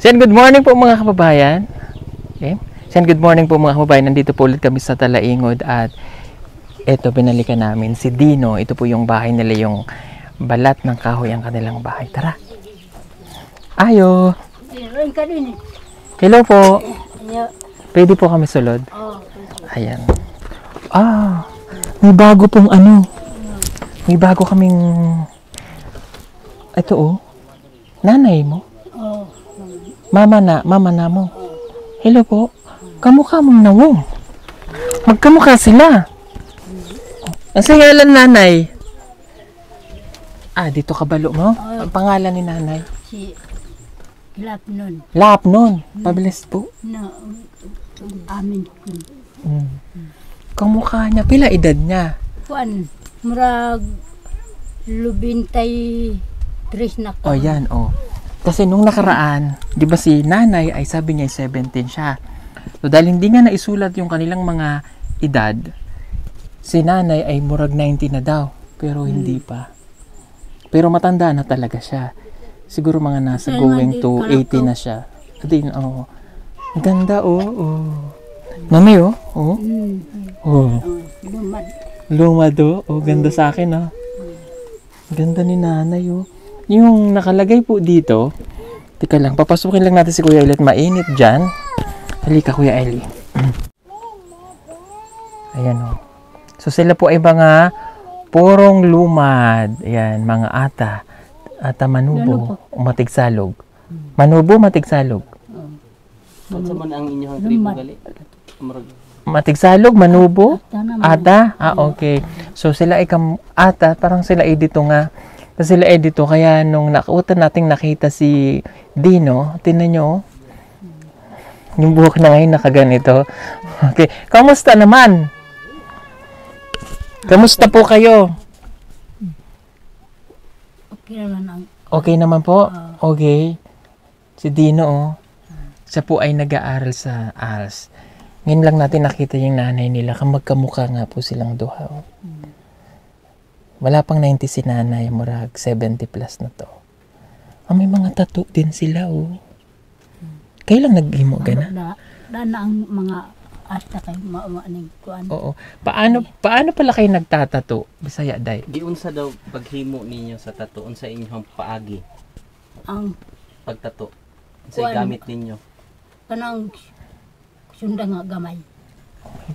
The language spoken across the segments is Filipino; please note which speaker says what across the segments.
Speaker 1: Sen, good morning po mga kababayan. Okay? Sen, good morning po mga kababayan. Nandito po ulit kami sa Talaingod at ito, binalikan namin si Dino. Ito po yung bahay nila, yung balat ng kahoy ang kanilang bahay. Tara. Ayo. Hello po. Pwede po kami sulod? Ayan. Ah, may bago pong ano. May bago kaming... Ito oh. Nanay mo? Mama na mo. Hello po. Kamukha mong nawong. Magkamukha sila. Ang singalan nanay? Ah, dito kabalo mo? Ang pangalan ni nanay?
Speaker 2: Si Lapnon.
Speaker 1: Lapnon. Pabilis po.
Speaker 2: Na amin ko.
Speaker 1: Kamukha niya. Pila edad niya?
Speaker 2: Kuan, murag lubintay tres na ko.
Speaker 1: Oh, yan, oh. Kasi nung nakaraan, di ba si nanay ay sabi niya 17 siya. So dahil hindi nga naisulat yung kanilang mga edad, si nanay ay murag 90 na daw. Pero hindi pa. Pero matanda na talaga siya. Siguro mga nasa going to 80 na siya. Din, oh. Ang ganda, oh. Oh. Nanay, oh. Oh. Oh.
Speaker 2: Lumad.
Speaker 1: Lumado. Oh, ganda sa akin, oh. Ganda ni nanay, oh. Yung nakalagay po dito, tika lang, papasukin lang natin si Kuya Eli at mainit dyan. Halika, Kuya Eli. Ayan, oh. So, sila po ay mga purong lumad. Ayan, mga ata manubo, matigsalog. Manubo, matigsalog.
Speaker 3: Ano man ang inyong tribo gali?
Speaker 1: Matigsalog, manubo, ata. Ah, okay. So, sila ay ata, parang sila ay dito nga. Kasi sila ay dito, kaya nung nating nakita si Dino, tinan nyo, yung buhok na ngayon nakaganito. Okay, kamusta naman? Kamusta po kayo?
Speaker 2: Okay naman ang
Speaker 1: Okay naman po? Okay. Si Dino, oh, siya po ay nag-aaral sa ALS. Ngayon lang natin nakita yung nanay nila, magkamukha nga po silang duha. Oh. Wala pang 90 si nanay, murag 70 plus na to. Ah, may mga tattoo din sila, oh. Kayo lang nag-imo gana?
Speaker 2: na ang mga ata kay maaning kuan.
Speaker 1: Oo. Paano pala kayo nagtatato? Bisaya, day.
Speaker 3: Giunsa daw paghimo ninyo sa tato unsa inyong paagi
Speaker 2: Ang
Speaker 3: pagtato? Unsa gamit ninyo?
Speaker 2: kanang sundang nga gamay.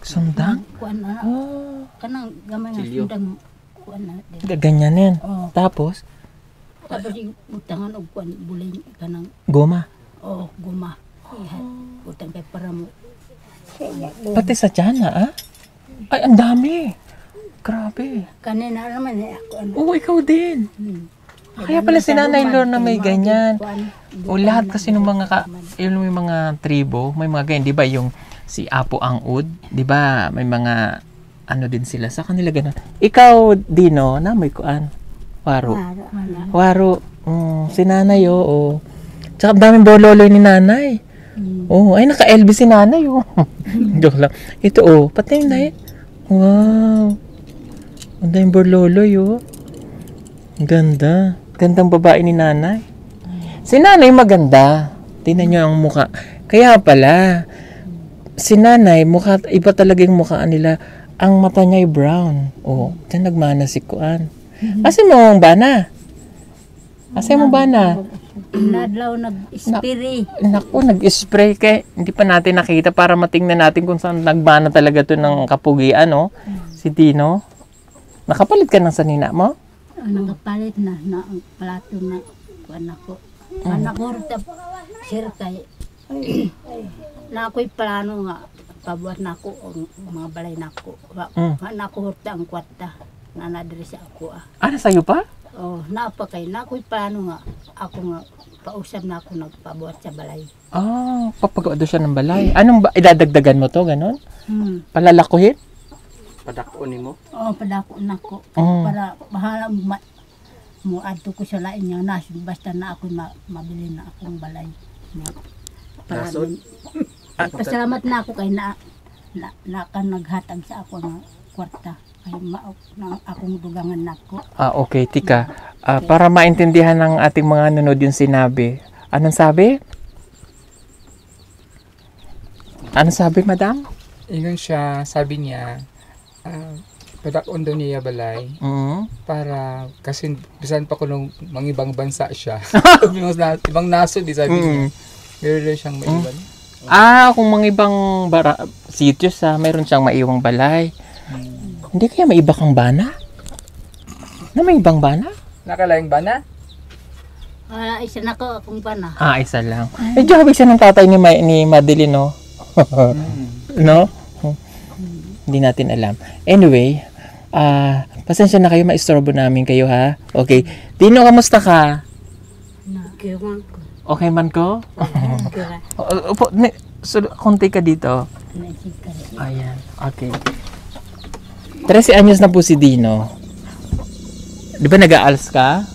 Speaker 1: Sundang?
Speaker 2: Kuan na.
Speaker 1: Oh.
Speaker 2: Kanang gamay nga
Speaker 3: Silyo.
Speaker 2: sundang kuan na.
Speaker 1: Ganyan yan.
Speaker 2: Oh.
Speaker 1: Tapos,
Speaker 2: Tapos yung utangan og kuan buling kanang
Speaker 1: goma.
Speaker 2: guma. Utang kay para mo.
Speaker 1: Pati sa tiyan, ah? Ay, ang dami. Grabe.
Speaker 2: Kanina naman ako ano.
Speaker 1: Oo, ikaw din. Kaya pala si Nanay Lorna may ganyan. O lahat kasi ng mga yung may mga tribo, may mga ganyan, 'di ba? Yung si Apo Angud, 'di ba? May mga ano din sila sa kanila ganun. Ikaw, Dino, na may kuan. Waro. Waro. Si Nanay, oo. Tsaka daming bololoy ni Nanay. Oh, ay naka-LB si Nanay, oh. Joke lang. Ito, oh, pati na eh. Wow. Ang daming bololoy, oh. Ang ganda. Gandang babae ni Nanay. Si Nanay maganda. Tingnan niyo ang mukha. Kaya pala, si Nanay, iba talaga yung mukha nila. Ang mata niya ay brown. Oh, dyan nagmana si Kuan. Kasi mo ang bana. Kasi mo bana.
Speaker 2: Nadlaw nag-spray.
Speaker 1: Naku, nag-spray kay hindi pa natin nakita para matingnan natin kung saan nagbana talaga to ng kapugian, no? Si Dino. Nakapalit ka ng sanina mo?
Speaker 2: Nakapalit na ang plato na kuan ako. Anak ko sir kay na ako'y plano nga pabuhat na ako ang mga balay na ako. Anak ko hurta ang kwarta na nadiri sa ako.
Speaker 1: Ano sa'yo pa?
Speaker 2: Oh, napa kay na ako'y plano nga ako nga pausap na ako nagpabuhat sa balay.
Speaker 1: Oh, papagawa doon siya ng balay. Anong idadagdagan mo to, ganon? Palalakuhin?
Speaker 3: Padako nimo?
Speaker 2: Oh, padako na ko. Para bahala mo adto ko sa lain nga nas basta na ako mabili na akong balay.
Speaker 3: Nasod?
Speaker 2: Pasalamat na ako kay na kan naghatag sa ako ng kwarta. Ay na akong dugangan nako.
Speaker 1: Ah, okay, tika. Para maintindihan ng ating mga nanonood yung sinabi. Anong sabi? Ano sabi, madam?
Speaker 4: Ingon siya, sabi niya, padakon daw niya balay para kasi bisan pa ko nung mga ibang bansa siya. Ibang nasod, sabi niya. Meron daw siyang maiwan.
Speaker 1: Kung mga ibang sitios, mayroon siyang maiwang balay. Hindi kaya may iba kang bana? Na may ibang bana?
Speaker 4: Nakalayang bana?
Speaker 2: Isa na ko akong bana.
Speaker 1: Isa lang. Medyo habig siya ng tatay ni Madeline, no? No? Hindi natin alam. Anyway, pasensya na kayo, maistorbo namin kayo, ha? Okay. Tino, kamusta ka? Okay man ko? Upo, konti ka dito. Ayan, okay. 13 anyos na po si Dino. Di ba nag-aals ka?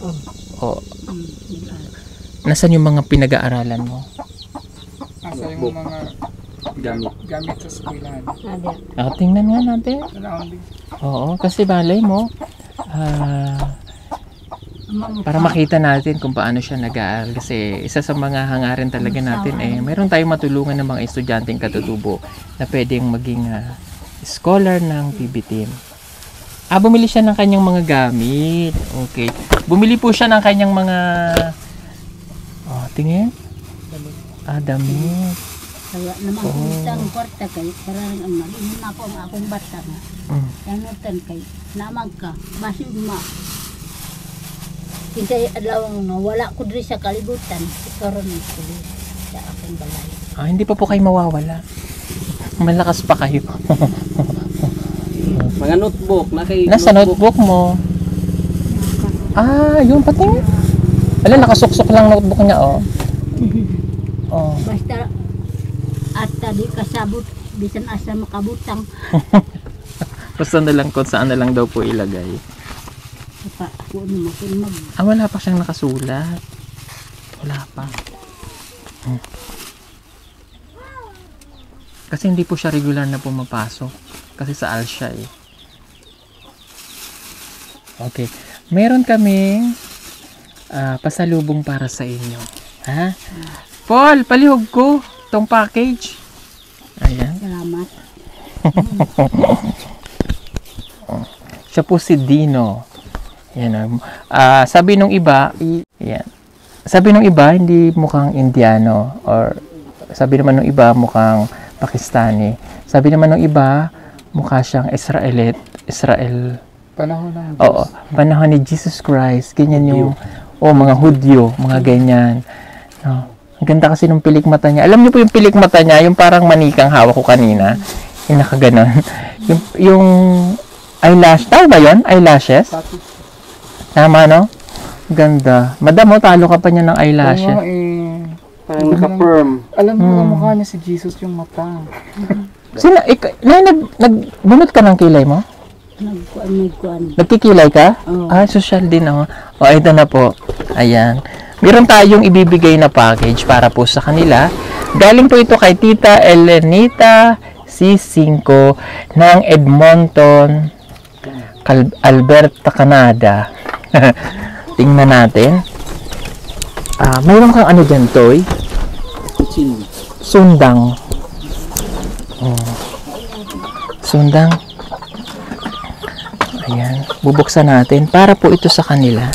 Speaker 1: Oo. Nasaan yung mga pinag-aaralan mo?
Speaker 4: Nasa yung mga gamit sa eskwelahan.
Speaker 1: Tingnan nga natin. Oo, kasi balay mo. Para makita natin kung paano siya nag-aaral. Kasi isa sa mga hangarin talaga natin mayroon tayong matulungan ng mga estudyanteng katutubo na pwedeng maging scholar ng PB Team. Bumili siya ng kanyang mga gamit. Okay. Bumili po siya ng kanyang mga tingin. Damit.
Speaker 2: Kaya naman isang kwarta kay parang inon ako ang akong bata na. Yanutan kay namang ka basin ma. Kintay adlaw nga wala ko diri sa kalibutan. Karon ko sa akong balay.
Speaker 1: Hindi pa po kayo mawawala. Malakas pa kayo.
Speaker 3: Mga notebook,
Speaker 1: nasa notebook mo. Yung pating. Wala, nakasuksok lang notebook niya,
Speaker 2: Basta at di kasabot bisan asa makabutang.
Speaker 1: Basta na lang kung saan na lang daw po ilagay.
Speaker 2: Ako mag.
Speaker 1: Wala pa siyang nakasulat. Wala pa. Kasi hindi po siya regular na pumapasok. Kasi sa ALS siya Okay. Meron kaming pasalubong para sa inyo. Ha? Paul, palihog ko itong package. Ayan.
Speaker 2: Salamat.
Speaker 1: Siya po si Dino. Yan. Sabi nung iba, yan. Sabi nung iba, hindi mukhang Indiano. Or sabi naman nung iba, mukhang Pakistani. Sabi naman nung iba, mukha siyang Israel.
Speaker 4: Panahon ng Diyos.
Speaker 1: Oo, panahon ni Jesus Christ. Ganyan yung, mga Hudyo, mga ganyan. No. Ang ganda kasi nung pilik mata niya. Alam niyo po yung pilik mata niya, yung parang manikang hawak ko kanina. Yung nakaganon. yung eyelash, tama ba yun? Eyelashes? Tama, no? Ganda. Madam, talo ka pa niya ng eyelashes.
Speaker 3: Parang naka-firm.
Speaker 4: Alam mo, mukha niya si Jesus yung mata.
Speaker 1: Nagbunot ka ng kilay mo?
Speaker 2: Nagkuan.
Speaker 1: Nagkikilay ka?
Speaker 2: Oo.
Speaker 1: Social din ako. Ito na po. Ayan. Meron tayong ibibigay na package para po sa kanila. Galing po ito kay Tita Elenita C5 ng Edmonton, Alberta, Canada. Tingnan natin. Mayroon kang ano dyan, Toy? Sundang. Sundang. Ayan. Bubuksan natin para po ito sa kanila.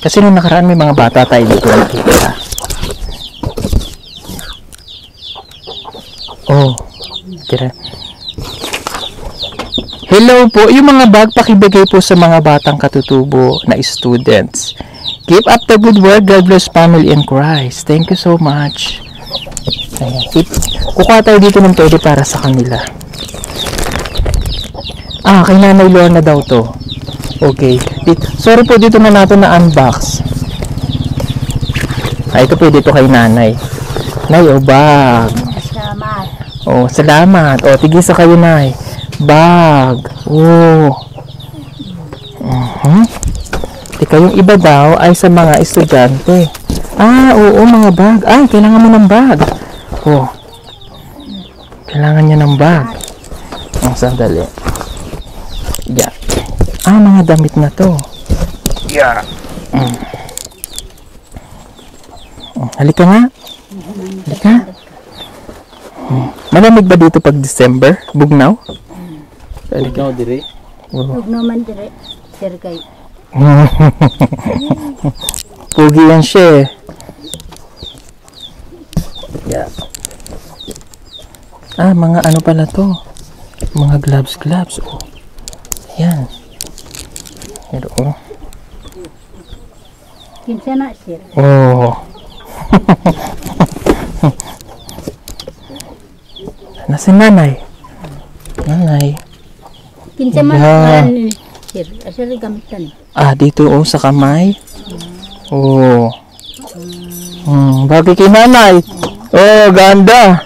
Speaker 1: Kasi nung nakaraan may mga bata tayo dito nakikita. Tira. Hello po, yung mga bag pakibigay po sa mga batang katutubo na students. Keep up the good work. God bless family in Christ. Thank you so much. Ayan. Kukuha tayo dito ng pwede para sa kanila. Kay Nanay Lorna daw to. Okay. Sorry po, dito na natin na-unbox. Ito pwede to kay Nanay. Nay, bag.
Speaker 2: Salamat.
Speaker 1: Salamat. Tigisa kayo, Nay. Bag. Teka Teka, yung iba daw ay sa mga estudyante. Ah, oo, mga bag. Ay, kailangan mo ng bag. Oh. Kailangan niya ng bag. Ang sandali. Yeah. Ah, mga damit na to. Yeah. Halika nga. Halika. Malamig ba dito pag December? Bugnaw?
Speaker 3: Ikaw dire.
Speaker 2: Huwag naman dire, sir kay.
Speaker 1: Pugi yan siya eh. Yeah. Ah, mga ano pala to? Mga gloves. Oh. Ayan. Pero, oh.
Speaker 2: Kinsa na, sir.
Speaker 1: Oh. Nasa nanay. Nanay.
Speaker 2: Kinsa man,
Speaker 1: Yeah.
Speaker 2: ni sir. Asa rin gamitan.
Speaker 1: Ah, dito oh, sa kamay. Oh. Bagay kay nanay. Oh, ganda.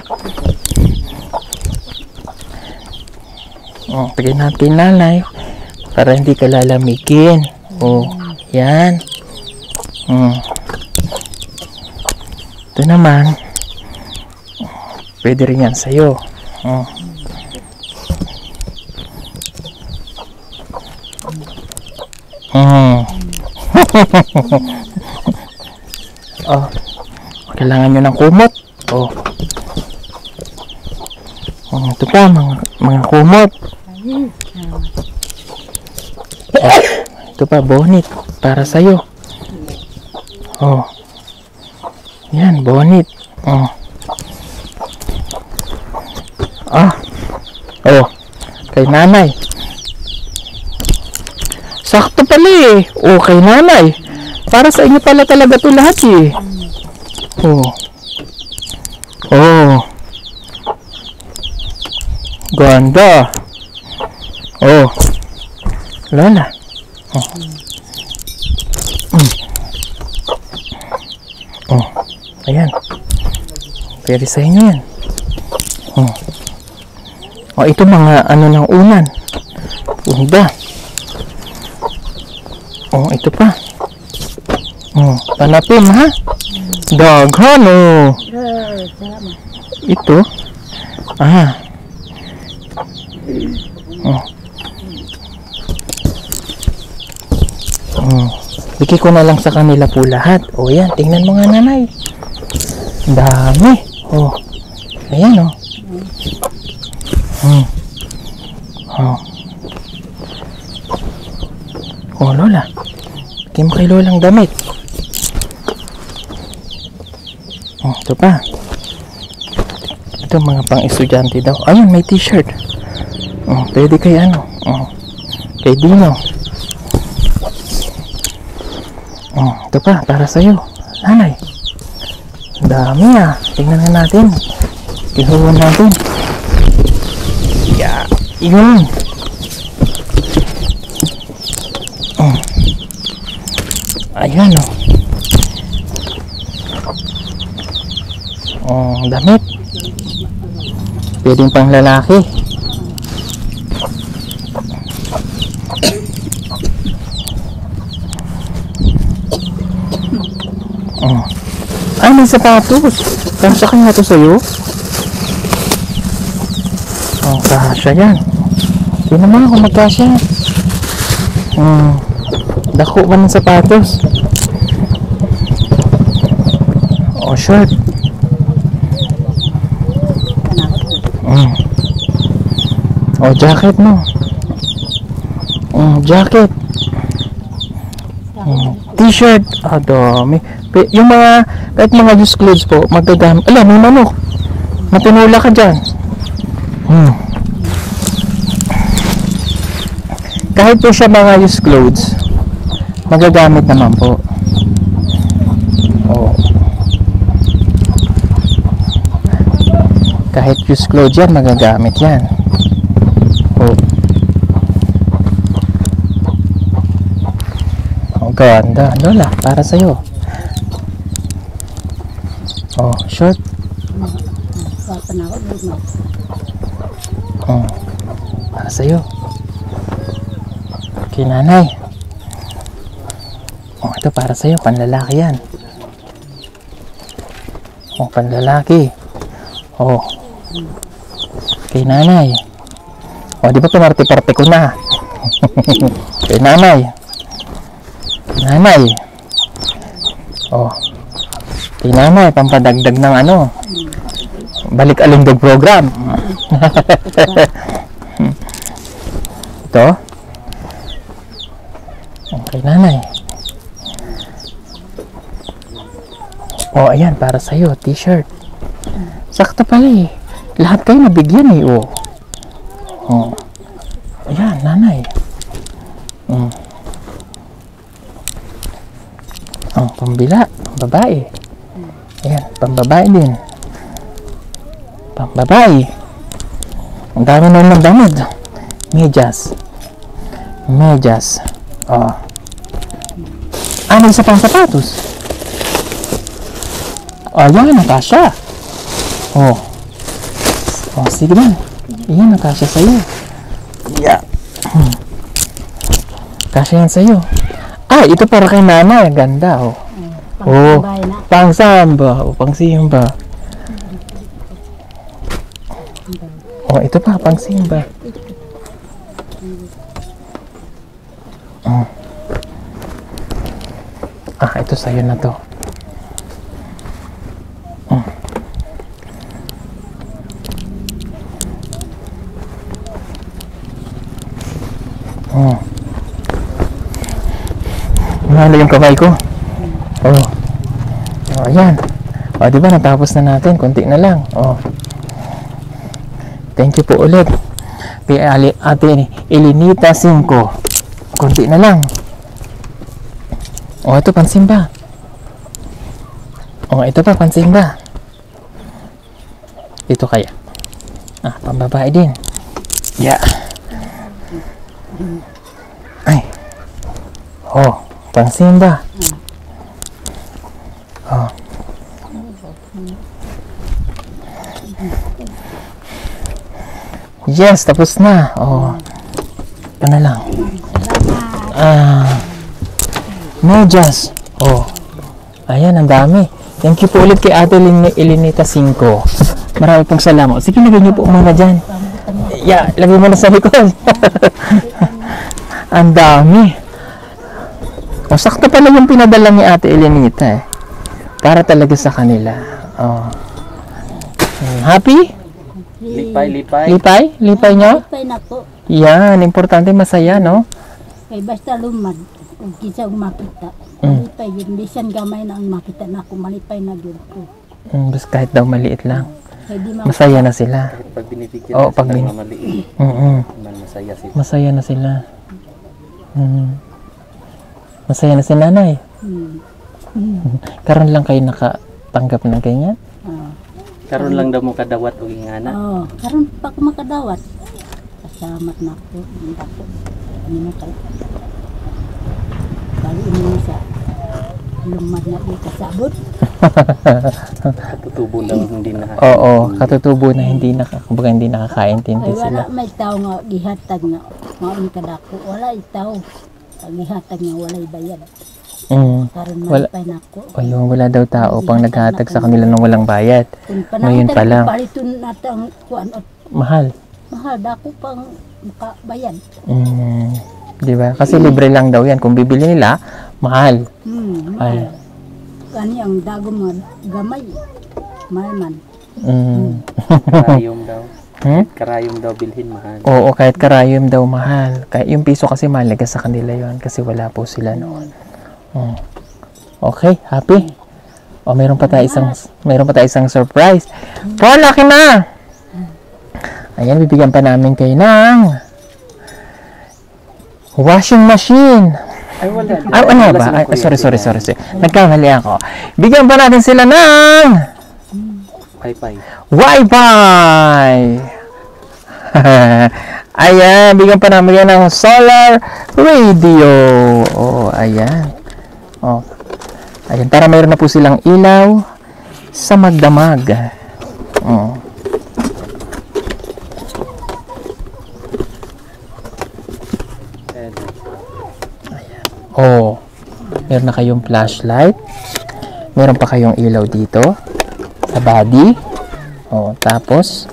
Speaker 1: Oh, pagay natin kay nanay para hindi ka lalamigin. Oh, yan. Ito naman. Pwede rin yan sa'yo. Oh. Oh. Kailangan nyo ng kumot. Oh. Ito pa, mga kumot. Oh. Ito pa, bonnet. Para sa'yo. Oh. Yan, bonnet. Oh. Ah. Oh. Kay nanay. Sakto pala eh. Oh, kay nanay. Para sa inyo pala talaga ito lahat eh. Oh. Oh. Ganda. Oh. Lola. Oh. Oh. Ayan. Pwede sa inyo yan. Oh. Oh, ito mga ano ng unan. Ganda. Oh, ito pa. Oh, panapin ha. Daghan oh.
Speaker 2: Salamat.
Speaker 1: Ito. Ah. Oh. Oh. Bigay ko na lang sa kanila po lahat. Oh, yan. Tingnan mo nga, nanay. Dami. Oh. Ayan oh. Oh. Oh, Lola. Bigay mo kay Lolang damit. Oh, ito pa. Ito mga pang-estudyante daw. Ayun, may t-shirt. Oh, pwede kay ano. Oh, kay Dino. Oh, ito pa, para sa'yo. Nanay. Dami ah. Tingnan na natin. Ihuwan natin. Yeah. Yun. Oh. Ayan oh. Oh, damit. Pwedeng pang lalaki. Oh. Ay, may sapatos. Kasya kaya ito sa'yo? Oh, kasya yan. Tingnan mo kung magkasya. Dako ba ng sapatos? Oh, shirt. Oh, jacket mo. Jacket. T-shirt. Ah, dami. Yung mga, kahit mga loose clothes po, magagamit. Alam, may manok. Matinula ka dyan. Kahit po siya mga loose clothes, magagamit naman po. Oh. Kahit loose clothes yan, magagamit yan. Oh. Oh, ganda. Lola, para sa'yo. Oh, short. Oh, para sa'yo. Kay nanay. Oh, ito para sa'yo. Panlalaki yan. Oh, panlalaki. Oh. Kay nanay. Oh, di ba pinarte-parte ko na? Kay nanay. Kay nanay. Oh. Kay nanay, pampadagdag ng ano. Balik alindog program. Ito. Oh, kay nanay. Oh, ayan, para sa'yo, t-shirt. Sakto pala eh. Lahat kayo nabigyan eh, oh. Oh. Ayan, nanay. Oh, pambila, babae. Ayan, pambabae din. Pambabae. Ang dami na ng damit. Medyas. Medyas. Oh. Ano isa pang sapatos? Ayan, nakasya. Oh. Oh, sige na. Ayan, nakasya sa'yo. Yeah. Kasya yan sa'yo. Ah, ito para kay nanay. Ganda, oh. Oh, pang-samba. Oh, pang-simba. Oh, ito pa, pang-simba. Oh. Ah, ito sa'yo na to. Oh. Mahalo yung kamay ko. Oh. Oh, ayan. Oh, di ba natapos na natin? Konti na lang. Oh. Thank you po ulit. Kay Ate Elenita 5. Konti na lang. Oh, ito pansimba. Oh, ito pa pansimba. Ito kaya. Ah, pambabae din. Yeah. Ay. Oh, pangsimba. Oh. Yes, tapos na. Oh. Ito na lang. Medyas. Oh. Ayan, ang dami. Thank you po ulit kay Ate Elenita 5. Marami pong salamat. Sige, lagay niyo po muna dyan. Yeah, lagay mo na sa likod. Ang dami. O, sakto pala yung pinadala ni Ate Elenita eh. Para talaga sa kanila. Oh. Happy?
Speaker 3: Lipay, lipay.
Speaker 1: Lipay? Lipay nyo?
Speaker 2: Lipay na po.
Speaker 1: Yan, importante masaya, no?
Speaker 2: Kay basta lumad. Kung kisa makita. Malipay yun. Hindi siyan gamay na ang makita na ako. Malipay na yun ko.
Speaker 1: Basta kahit daw maliit lang.
Speaker 2: Kaya di
Speaker 1: Masaya na sila.
Speaker 3: Kahit pag binibigyan
Speaker 1: Oo,
Speaker 3: na
Speaker 1: pag
Speaker 3: sila
Speaker 1: bin-
Speaker 3: ng maliit, man masaya sila.
Speaker 1: Masaya na sila. Masaya na si nanay. Karon lang kayo nakatanggap ng ganyan?
Speaker 3: Karon lang daw mo kadawat o ingana.
Speaker 2: Oo. Karon pa ako makadawat. Kasamat na ako. Hindi ako. Hindi na kayo. Bali ini sa lumad na dito sabot.
Speaker 3: Katutubo daw hindi na.
Speaker 1: Oo, katutubo na hindi nakakaintindi
Speaker 2: Ay
Speaker 1: sila.
Speaker 2: wala may tao nga gihatag nga maong kadako. Wala itaw. Ang gihatag nga walay bayad. Karon
Speaker 1: Wala.
Speaker 2: malipay na ako.
Speaker 1: Ayun, wala daw tao pang naghatag sa kanila ng walang bayad.
Speaker 2: Kung
Speaker 1: Ngayon pa lang.
Speaker 2: paliton natin ang kuan at
Speaker 1: Mahal.
Speaker 2: mahal dako pang makabayad.
Speaker 1: Di ba? Kasi libre lang daw yan. Kung bibili nila, mahal. Ay.
Speaker 2: Mahal. Kani ang dagom nga gamay. Mahal man.
Speaker 3: Karayom daw. Karayom daw bilhin mahal.
Speaker 1: Oo, kahit karayom daw mahal. Kahit yung piso kasi mahalaga sa kanila yon kasi wala po sila noon. Okay, happy? O, mayroon pa tayo isang surprise. Po, laki na! Ayan, bibigyan pa namin kayo ng washing machine.
Speaker 3: Ay wala.
Speaker 1: Ay, ano ba? Ay, sorry. Nagkamali ako. Bigyan pa natin sila ng
Speaker 3: Wi-Fi.
Speaker 1: Wi-Fi! Ayan, bigyan pa namin yan ng solar radio. Oh, ayan. Oh. Ayan, para mayroon na po silang ilaw sa magdamag. Oh. Oh. Meron na kayong flashlight. Meron pa kayong ilaw dito sa body. O, tapos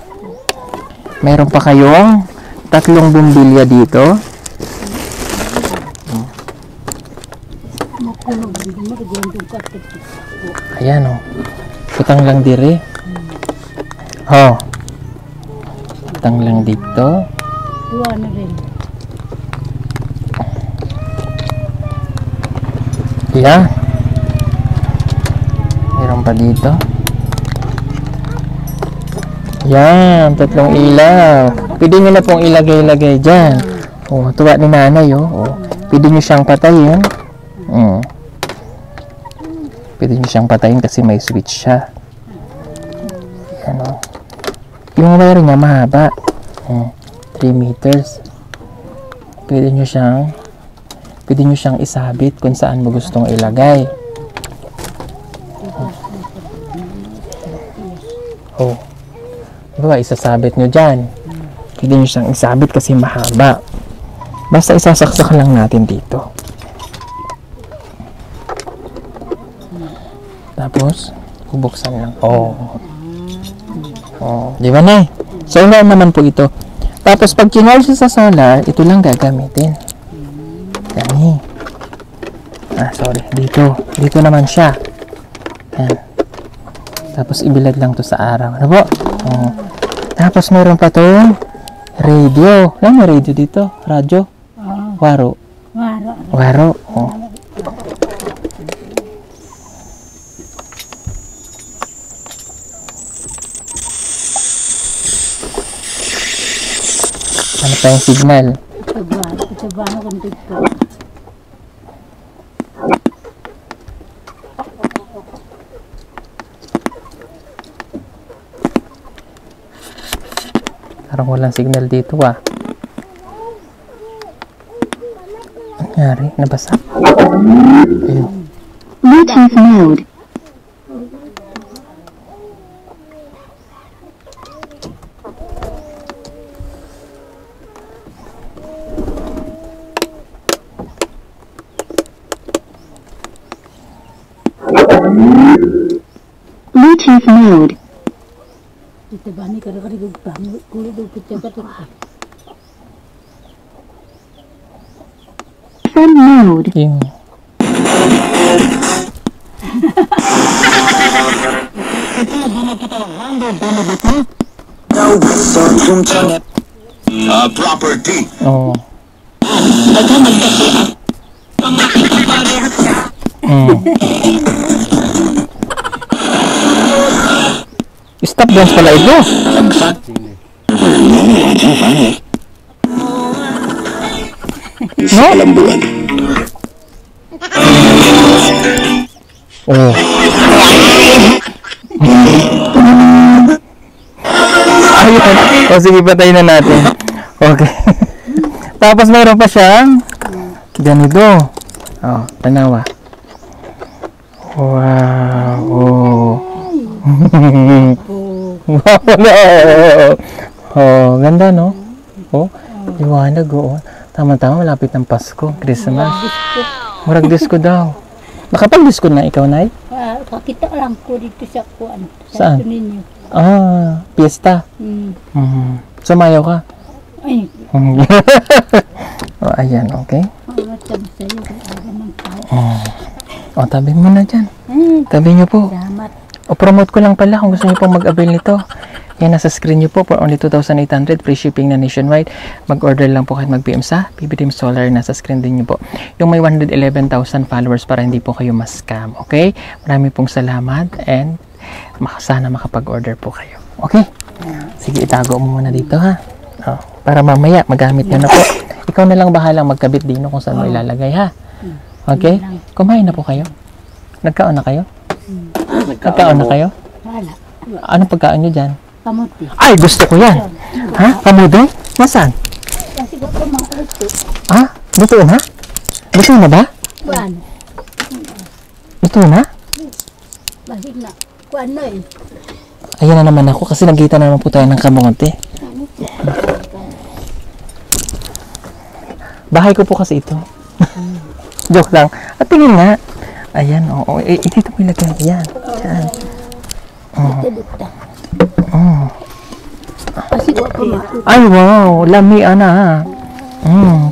Speaker 1: meron pa kayong 3 bumbilya dito. Ayan o. Putang lang dire. Oh. Putang lang dito.
Speaker 2: Tuwa na rin.
Speaker 1: Yeah. Meron pa dito. Yan, 3 ilaw. Pwede nyo na pong ilagay-lagay dyan. Oh, tuwa ni nanay, oh. Oh. Pwede nyo siyang patayin. Pwede nyo siyang patayin kasi may switch siya. Yan, oh. Yung wire niya mahaba. 3 meters. Pwede nyo siyang isabit kung saan mo gustong ilagay. Oh. Diba, isasabit nyo dyan. Pwede nyo siyang isabit kasi mahaba. Basta isasaksak lang natin dito. Tapos, bubuksan lang. Oh. Oh. Di ba, Nay? Solar naman po ito. Tapos, pag kinarge sa solar, ito lang gagamitin. Yan. Sorry. Dito. Dito naman siya. Yan. Tapos, ibilad lang to sa araw. Ano po? Oh. Tapos, meron pa to radio. Ano may radio dito? Radyo? Waro. Waro. Oh. Ano pa yung signal?
Speaker 2: Ito ba na kung dito?
Speaker 1: Parang walang signal dito ah. Nangyari? Nabasa? Ayun.
Speaker 5: Bluetooth mode. Bluetooth mode.
Speaker 2: Ito ba ni kada-kada gugtang kulo do picture
Speaker 5: Sun mode.
Speaker 1: Yung
Speaker 6: property.
Speaker 1: oh. Stop dance pala ito. No?
Speaker 6: Kalambuan.
Speaker 1: Oh. Ayun. O sige, patayin na natin. Okay. Tapos mayroon pa siyang ganito. Oh, tanawa. Wow. Oh. Wow. Oh, ganda no? Oh, liwanag oh. Tama-tama, malapit ng Pasko, Christmas. Murag disco daw. Nakapag-disco na ikaw, Nay?
Speaker 2: Kakita lang ko dito sa kuan.
Speaker 1: Saan?
Speaker 2: Sa ninyo.
Speaker 1: Ah, piyesta. Sumayaw ka?
Speaker 2: Ay,
Speaker 1: Oh, ayan, okay.
Speaker 2: mamatag sa'yo kung aga ng tao.
Speaker 1: O, tabi mo na dyan. Tabi nyo po.
Speaker 2: Salamat.
Speaker 1: O, promote ko lang pala kung gusto nyo pong mag-avail nito. Yan, nasa screen nyo po for only 2,800. Free shipping na nationwide. Mag-order lang po kahit mag-PM sa PBDM Solar. Nasa screen din nyo po. Yung may 111,000 followers para hindi po kayo ma-scam. Okay? Marami pong salamat and sana makapag-order po kayo. Okay? Sige, itago mo muna dito ha. O, para mamaya magamit nyo na po. Ikaw na lang bahalang magkabit dino kung saan mo ilalagay ha. Okay? Kumain na po kayo? Nagkaon na kayo? Nagkaon na kayo?
Speaker 2: Wala.
Speaker 1: Anong pagkaon nyo dyan?
Speaker 2: Kamuti.
Speaker 1: Ay, gusto ko yan. Ha? Kamudoy? Nasaan?
Speaker 2: Kasi ko ito mga ito.
Speaker 1: Ha? Luto na? Luto na ba?
Speaker 2: Kuan.
Speaker 1: Luto na?
Speaker 2: Basig na. Kuan na eh.
Speaker 1: Ayan na naman ako kasi nagkita na naman po tayo ng kamote. Bahay ko po kasi ito. Joke lang. At tingin nga. Ayan, oo. Dito mo ilagay. Ayan. Ayan.
Speaker 2: Kasi ko pa ma.
Speaker 1: Ay, wow. Lami, ana.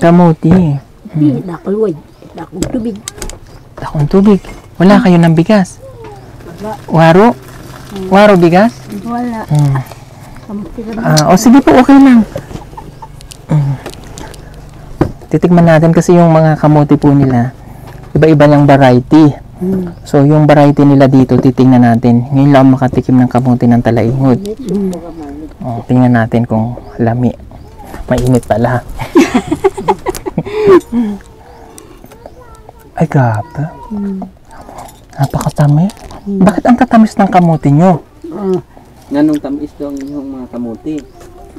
Speaker 1: Kamuti.
Speaker 2: Di, nakalway. Nakong tubig.
Speaker 1: Takong tubig. Wala kayo ng bigas.
Speaker 2: Wala.
Speaker 1: Waro? Waro bigas?
Speaker 2: Wala. Kamuti ka
Speaker 1: O sige po, okay lang. Titigman natin kasi yung mga kamote po nila. Iba-iba yung variety. So, yung variety nila dito, titingnan natin. Ngayon lang makatikim ng kamote ng talaingod. O, tingnan natin kung lami. Mainit pala. Ay, grabe. Napakatamis. Bakit ang tatamis ng kamote nyo?
Speaker 3: Nganong tamis daw ang inyong mga kamuti?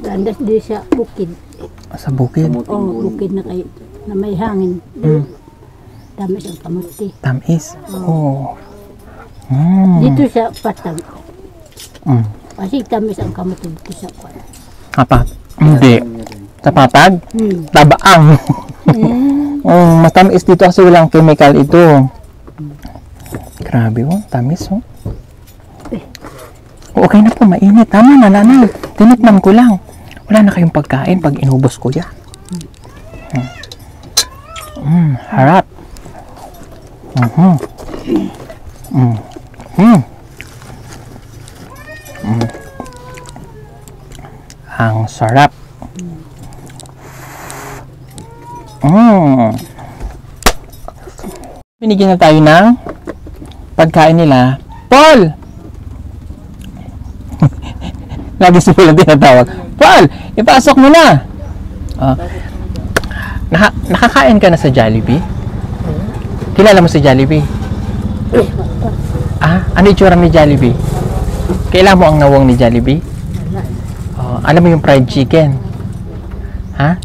Speaker 2: Landas di sa bukid.
Speaker 1: Sa bukid.
Speaker 3: Kamuting
Speaker 2: Oh, bukid na kay na may hangin. Tamis ang kamuti.
Speaker 1: Tamis. Oo.
Speaker 2: Dito sa patag.
Speaker 1: Mm.
Speaker 2: Kasi tamis ang kamuti dito sa kwan.
Speaker 1: Apat. Hindi. Sa patag? Tabaang. Matamis dito kasi walang chemical ito. Grabe oh, tamis oh. Okay na po, mainit. Tama na, nanay. Tinikman ko lang. Wala na kayong pagkain pag inubos ko yan. Harap. Ang sarap. Binigyan na tayo ng pagkain nila. Paul! Lagi sila tinatawag. Paul! Ipasok mo na! Nakakain ka na sa Jollibee? Kilala mo si Jollibee? Ano itsura ni Jollibee? Kailan mo ang nawang ni Jollibee? Alam mo yung fried chicken? Ha?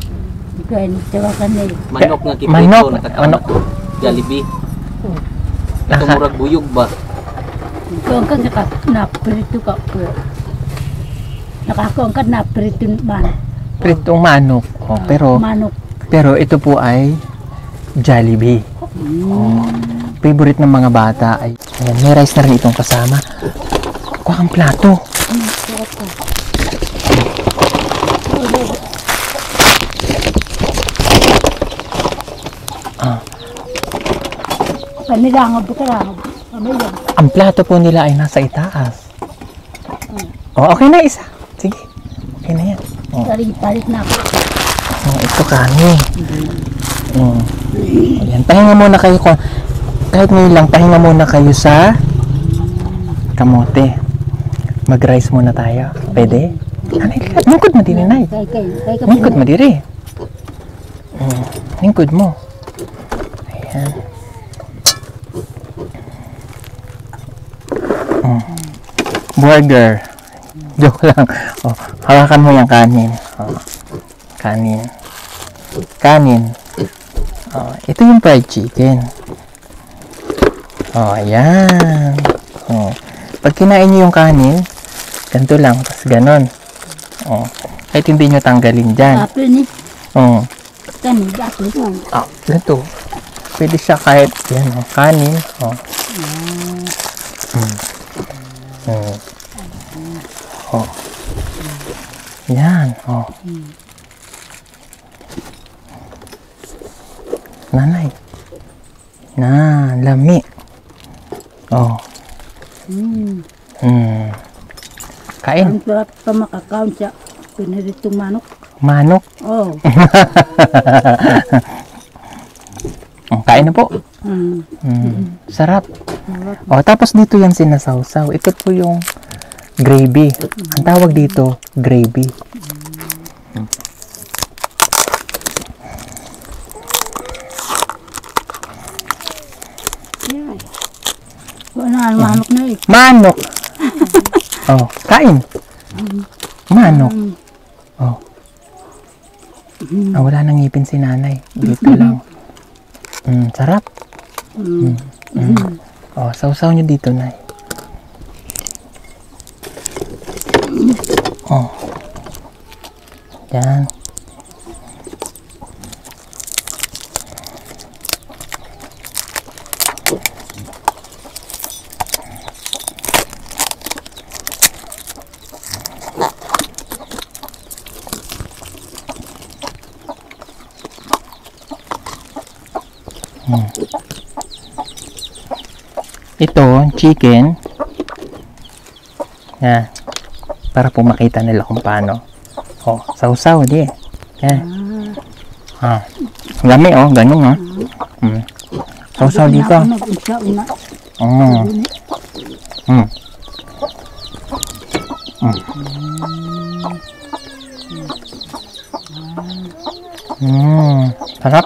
Speaker 2: Kaya nagtawakan nila.
Speaker 3: Manok nga kiprito,
Speaker 1: Manok.
Speaker 3: nakakaon ako. Jollibee. Tumurag buyog ba?
Speaker 2: Kung ka naprito ka po. Nakakaon ka naprito man.
Speaker 1: Pritong manok.
Speaker 2: Manok.
Speaker 1: Pero ito po ay Jollibee. Favorite ng mga bata ay ayan, may rice na rin itong kasama. Kuha kang plato.
Speaker 2: Kanilangod ka lang.
Speaker 1: Ang plato po nila ay nasa itaas. Okay na isa. Sige. Okay na yan.
Speaker 2: Palit na ako.
Speaker 1: Ito kanin. Ayan, pahinga muna kayo. Kahit ngayon lang, pahinga muna kayo sa kamote. Mag-rice muna tayo. Pwede? Lingkod mo din, Nay. Lingkod mo din. Lingkod mo. Ayan. Burger. Joke lang. Hawakan mo yung kanin. Kanin. Ito yung fried chicken. Ayan. Pag kinain nyo yung kanin, ganito lang. Tapos ganon. Kahit hindi nyo tanggalin dyan.
Speaker 2: Apple ni. Kanin, apple po.
Speaker 1: Ganito. Pwede siya kahit yan. Kanin. Yan. Nanay. Lami. Kain.
Speaker 2: Ang sarap pa makakaon siya. Pinaritong manok.
Speaker 1: Manok. Kain na po. Sarap. Tapos dito yan sinasawsaw. Ito po yung gravy. Ang tawag dito, gravy.
Speaker 2: Wala, manok na eh.
Speaker 1: Manok. Kain. Manok. Wala nang ngipin si nanay. Dito lang. Sarap. Sausaw nyo dito, Nay. Yan. Ito, chicken. Yan. Para po makita nila kung paano. Oh, sausaw, di. Yan. Ang dami, oh. Ganun, oh. Sausaw dito. Oh. Sarap.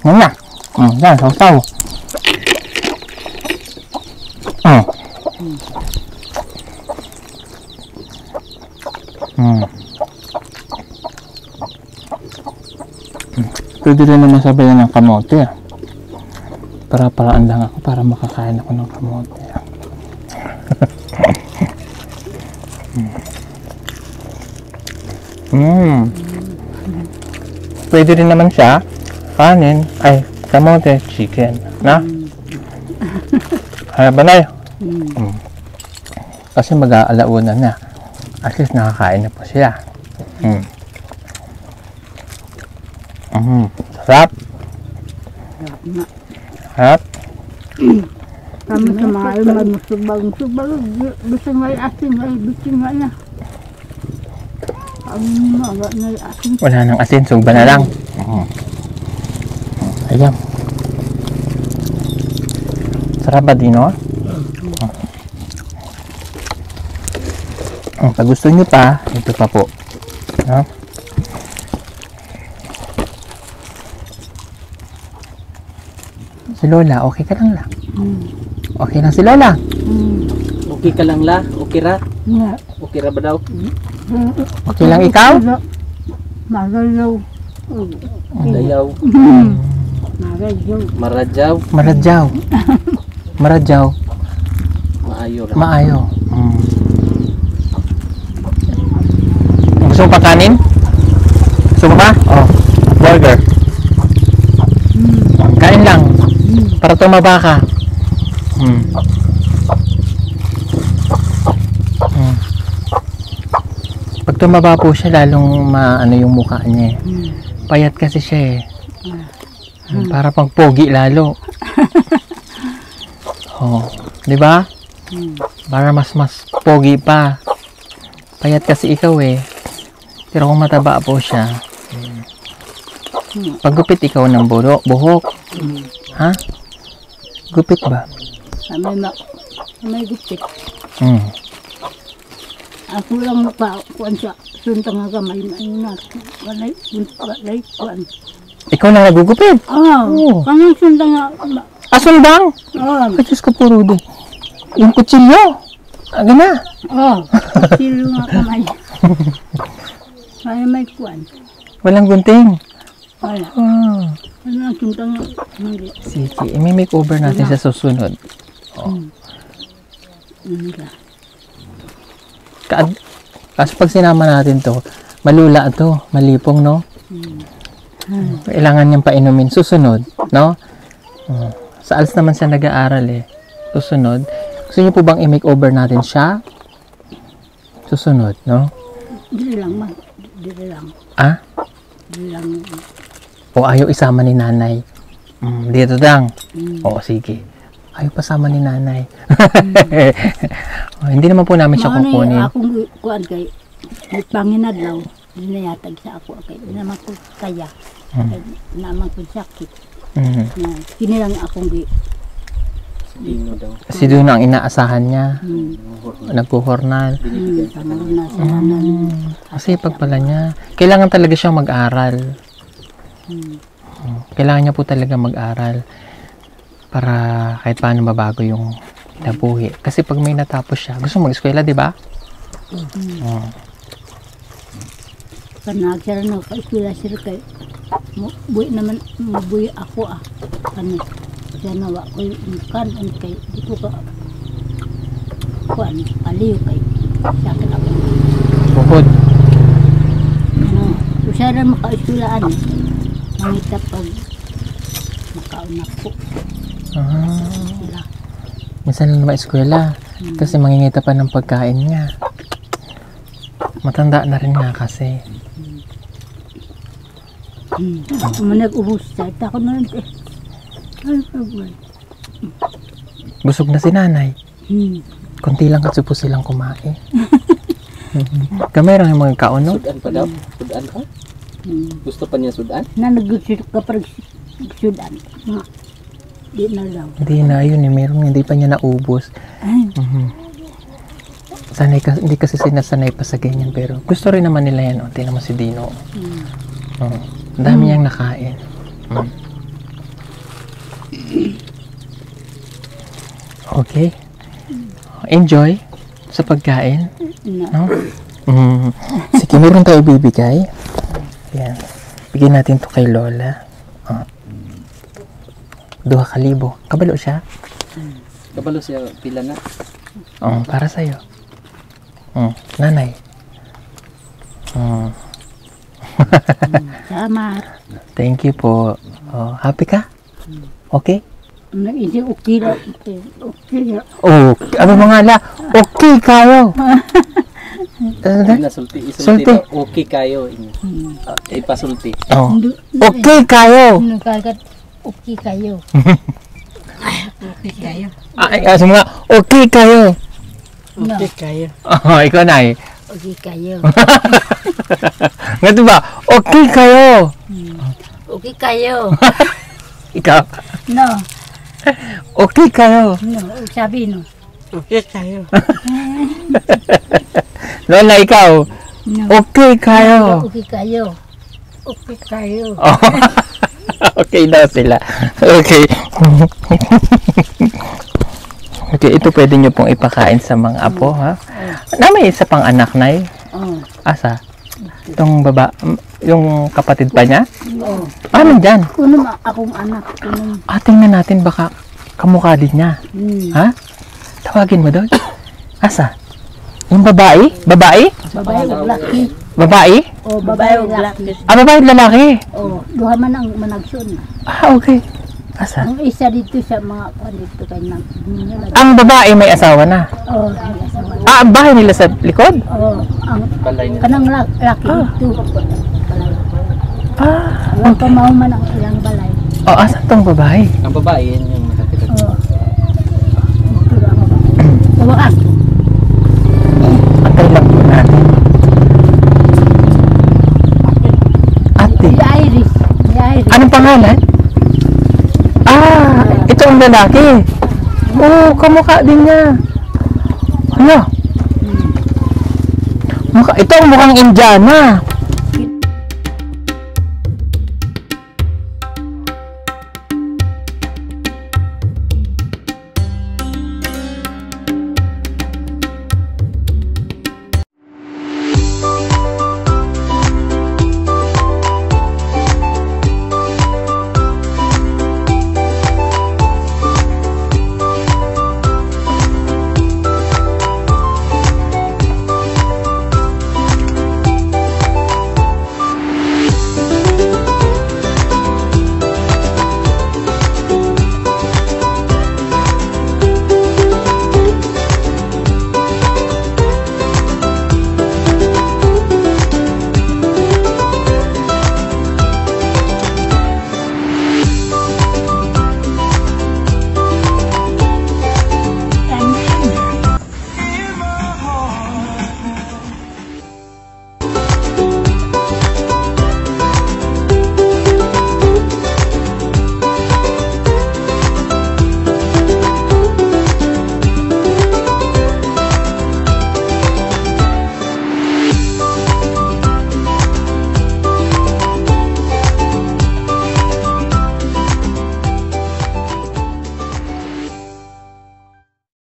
Speaker 1: Yan na. Yan, sausaw. Pwede rin naman sabayan ng kamote. Para-paraan lang ako para makakain ako ng kamote. Pwede rin naman siya kanin, ay kamote, chicken, na? Ay, banay. Kasi mag-aalauna na. At least nakakain na po siya. Sarap. Sarap.
Speaker 2: Kami sa mga ay may musubang-subang. Gusto may asin, may bitin nga na. Kami mga may asin.
Speaker 1: Wala nang asin, sugba na lang. Ayan. Sarap ba din, no? Pag gusto nyo pa, ito pa po. No? Si Lola, okay ka lang lang. Okay lang si Lola.
Speaker 3: Okay ka lang la? Okay ra? Okay ra ba daw?
Speaker 1: Okay lang ikaw?
Speaker 2: Magalaw.
Speaker 3: Dayaw.
Speaker 2: Magalaw.
Speaker 3: Maradyaw.
Speaker 1: Maradyaw. Maradyaw.
Speaker 3: Maayo ra.
Speaker 1: Maayo. Gusto mo pa kanin? Gusto mo pa? Oh, burger. Kain lang. Para tumaba ka. Pag tumaba po siya, lalong maano yung mukha niya eh. Payat kasi siya eh. Para pang pogi lalo. Oh, di ba? Para mas pogi pa. Payat kasi ikaw eh. Pero kung mataba po siya, paggupit ikaw ng buhok. Ha? Gupit ba?
Speaker 2: May gupit. Ako lang pa kuan sa suntang nga kamay na walay kuan.
Speaker 1: Ikaw na nagugupit?
Speaker 2: Oo. Kanang suntang nga.
Speaker 1: Sundang?
Speaker 2: Oo.
Speaker 1: Ay, Diyos ko po, Rudy. Yung kutsilyo. Aga na.
Speaker 2: Oo. Silo nga kamay. May kuan.
Speaker 1: Walang gunting.
Speaker 2: Wala. Kanang suntang nga.
Speaker 1: Sige, i-makeover natin sa susunod. Kasi pag sinama natin to, malula to, malipong, no? Kailangan niyang painumin. Susunod, no? Sa ALS naman siya nag-aaral eh. Susunod. Gusto niyo po bang i-makeover natin siya? Susunod, no?
Speaker 2: Dili lang man. Dili lang.
Speaker 1: Ah?
Speaker 2: Dili lang.
Speaker 1: O ayaw isama ni nanay? Dito lang. Oo, sige. Ayaw pasama ni nanay. Hindi naman po namin siya kukunin.
Speaker 2: Akong kuan kay panginadlaw. Dinayatag sa ako kay naman ko kaya. Naman ko sakit. Kini lang akong
Speaker 3: Dino daw.
Speaker 1: Si Duna ang inaasahan niya. Nagkuhornal. Kasi pag pala niya, kailangan talaga siyang mag-aral. Kailangan niya po talaga mag-aral para kahit paano mabago yung nabuhi. Kasi pag may natapos siya, gusto mag-eskwela, di ba?
Speaker 2: Kanag sila no, ka-eskwela sila kay buhi naman, mabuhi ako Kani, kaya nawa ko yung kan, kay di ko ka kuan, aliw kay sakit ako.
Speaker 1: Bukod.
Speaker 2: Siya na maka-eskwelaan mangita pag makaunak ko.
Speaker 1: Minsan lang naman eskwela. Kasi mangingita pa ng pagkain niya. Matanda na rin nga kasi.
Speaker 2: Manag-ubos sa ita ko na rin. Ay, pagwal.
Speaker 1: Busog na si nanay.
Speaker 2: Hmm.
Speaker 1: Konti lang kasi po silang kumain. Kamay lang yung mga kauno.
Speaker 3: Sudan pa daw? Sudan ka? Gusto pa niya sudan?
Speaker 2: Na nag-shoot ka parang sudan. Di na lang.
Speaker 1: Hindi na yun eh. Meron hindi pa niya naubos.
Speaker 2: Ay,
Speaker 1: Sanay ka, hindi kasi sinasanay pa sa ganyan. Pero gusto rin naman nila yan. O, tingnan mo si Dino. Ang dami niyang nakain. Okay. Enjoy sa pagkain. No? Sige, meron tayo bibigay. Yan. Bigyan natin to kay Lola. 2,000. Kabalo siya?
Speaker 3: Kabalo siya pila na.
Speaker 1: Para sa'yo. Nanay.
Speaker 2: salamat.
Speaker 1: Thank you po. Happy ka? Okay?
Speaker 2: Hindi okay lang. Okay lang.
Speaker 1: Ano mga la? Okay kayo.
Speaker 3: Nasulti. Isulti
Speaker 1: Sulti.
Speaker 3: daw. Okay kayo. Ipasulti.
Speaker 1: Okay kayo.
Speaker 2: Nagkagat okay kayo. Okay kayo.
Speaker 1: Kasi mga okay kayo.
Speaker 2: No.
Speaker 1: Ikaw na eh.
Speaker 2: Okay kayo.
Speaker 1: Nga ba? Okay kayo.
Speaker 2: Okay kayo.
Speaker 1: Ikaw.
Speaker 2: No.
Speaker 1: Okay kayo.
Speaker 2: No. Sabi no.
Speaker 1: Lola, ikaw.
Speaker 2: No.
Speaker 1: Okay kayo.
Speaker 2: Okay kayo. Okay kayo.
Speaker 1: Okay daw sila. Okay. Okay, ito pwede nyo pong ipakain sa mga apo, ha? Na may isa pang anak na eh. Asa? Itong yung kapatid pa niya?
Speaker 2: Oo.
Speaker 1: Paano dyan?
Speaker 2: Kuno akong anak. Kuno.
Speaker 1: Tingnan natin baka kamukha din niya. Ha? Tawagin mo doon. Asa? Yung babae? Babae?
Speaker 2: Babae o laki.
Speaker 1: Babae?
Speaker 2: O babae o laki.
Speaker 1: Babae at lalaki.
Speaker 2: O duha man ang managsun.
Speaker 1: Okay. Asa?
Speaker 2: Ang isa dito sa mga dito kay nang.
Speaker 1: Ang babae may asawa na.
Speaker 2: Oh, ang asawa.
Speaker 1: Ang bahay nila sa likod?
Speaker 2: Oh, ang
Speaker 3: Balay na.
Speaker 2: kanang laki dito. Wala pa mauman ang ilang balay.
Speaker 1: Asan tong babae?
Speaker 3: Ang babae, yan yung nakatira.
Speaker 2: Oh. Ito lang ako. Tawakan.
Speaker 1: Antay lang po natin. Ate.
Speaker 2: Si Iris. Si Iris.
Speaker 1: Anong pangalan? Ito ang lalaki. Kamukha din niya. Ano? Ito ang mukhang Indiana.